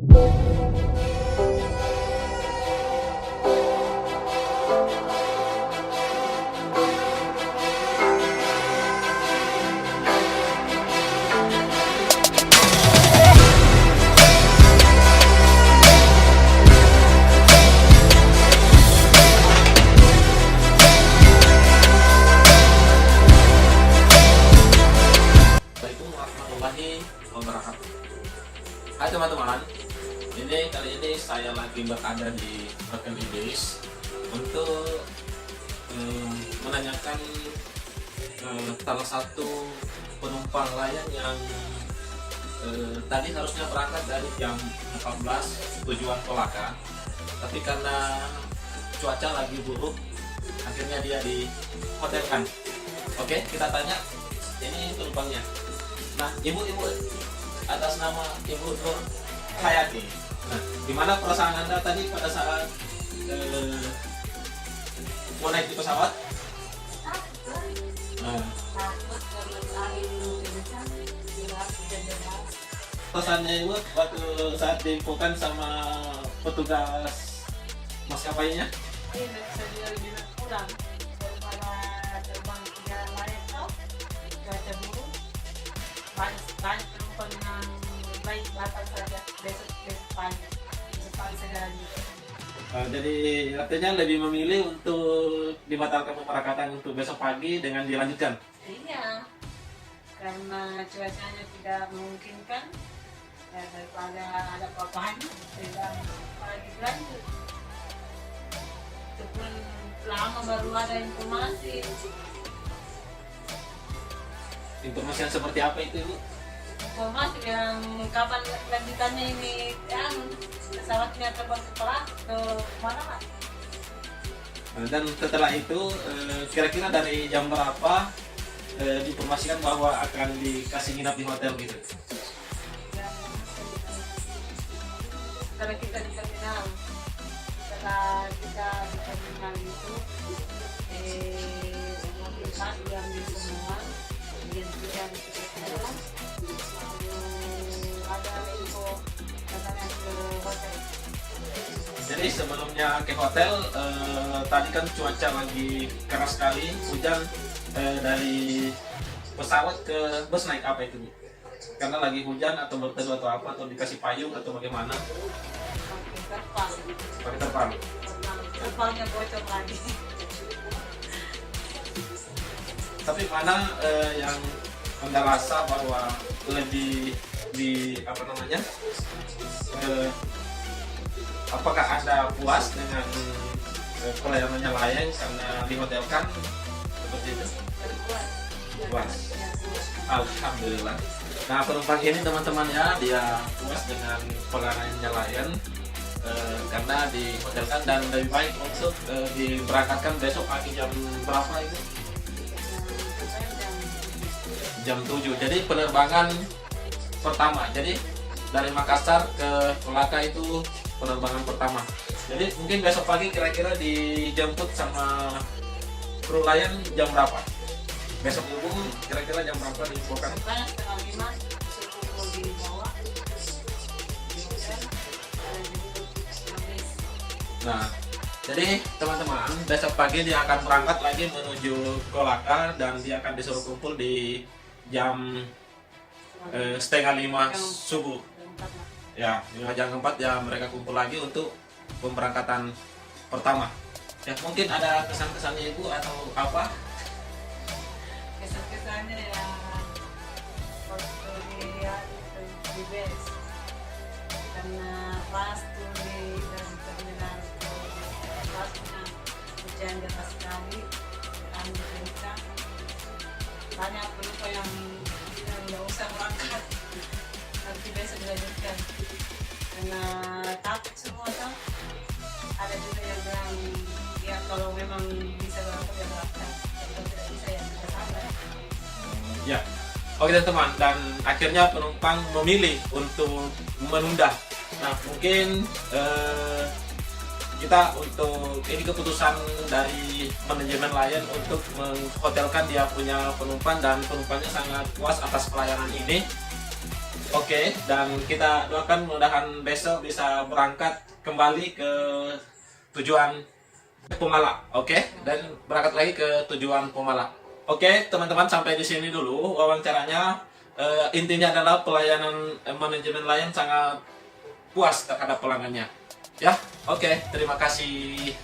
Hai teman-teman, kali ini saya lagi berada di Hotel Ibis untuk menanyakan salah satu penumpang layan yang tadi harusnya berangkat dari jam 14 tujuan Kolaka, tapi karena cuaca lagi buruk akhirnya dia di hotel kan. Oke, kita tanya ini penumpangnya. Nah, ibu atas nama Ibu Nur Hayati. Nah, gimana perasaan Anda tadi pada saat mau naik di pesawat? Perasaannya Ibu waktu saat diinfokan sama petugas maskapainya? Pulang daripada terbang ke jalan lain tuh cuaca buruk, banyak penumpang yang baik datang saja besok pagi saja gitu. Jadi artinya lebih memilih untuk dibatalkan pemberangkatan untuk besok pagi dengan dilanjutkan? Iya, karena cuacanya tidak memungkinkan ya, daripada ada apa-apaan tidak pagi lanjut. Itu pun lama baru ada informasi. Informasi yang seperti apa itu Ibu? Informasi yang kapan lanjutannya ini yang pesawatnya terbang ke mana Pak? Dan setelah itu kira-kira dari jam berapa diinformasikan bahwa akan dikasih nginap di hotel gitu? Setelah kita di terminal itu mobil pas diambil semua, kemudian kita sekolah, ada info katanya ke hotel. Jadi sebelumnya ke hotel tadi kan cuaca lagi keras sekali, hujan, dari pesawat ke bus naik apa itu Bu? Karena lagi hujan atau berteduh atau apa, atau dikasih payung atau bagaimana? Pakai terpal. Terpalnya bocor lagi. Tapi mana yang Anda rasa bahwa lebih apa namanya? Apakah Anda puas dengan pelayanannya layan karena di hotel kan seperti itu? Puas. Alhamdulillah. Nah, penumpang ini teman-teman ya, dia puas dengan pelayanannya layan karena di hotel kan, dan lebih baik untuk diberangkatkan besok pagi jam berapa itu? Jam 7. Jadi penerbangan pertama. Jadi dari Makassar ke Kolaka itu penerbangan pertama. Jadi mungkin besok pagi kira-kira dijemput sama kru layan jam berapa? Besok Ibu kira-kira jam berapa diinfokan? Setengah 5 suruh dibawa. Nah, jadi teman-teman besok pagi dia akan berangkat lagi menuju Kolaka dan dia akan disuruh kumpul di jam 4:30 subuh. Ya, 5:04 ya mereka kumpul lagi untuk pemberangkatan pertama. Ya, mungkin ada kesan-kesannya Ibu atau apa? Kesan-kesannya ya waktu lihat di base karena pas tuh dari terminal ke pasnya hujan deras sekali, angin kencang, banyak penumpang yang nggak usah berangkat nanti besok dilanjutkan karena takut semua kan. Ada juga yang bilang ya kalau memang bisa berangkat ya berangkat, kalau tidak bisa ya tidak sabar. Ya, oke teman-teman, dan akhirnya penumpang memilih untuk menunda. Nah, mungkin kita untuk ini keputusan dari manajemen Lion untuk menghotelkan dia punya penumpang, dan penumpangnya sangat puas atas pelayanan ini. Oke, dan kita doakan mudahan besok bisa berangkat kembali ke tujuan Pemala. Oke, dan berangkat lagi ke tujuan Pemala. Oke, teman-teman, sampai di sini dulu wawancaranya. Intinya adalah pelayanan manajemen layan sangat puas terhadap pelanggannya. Ya, oke, terima kasih.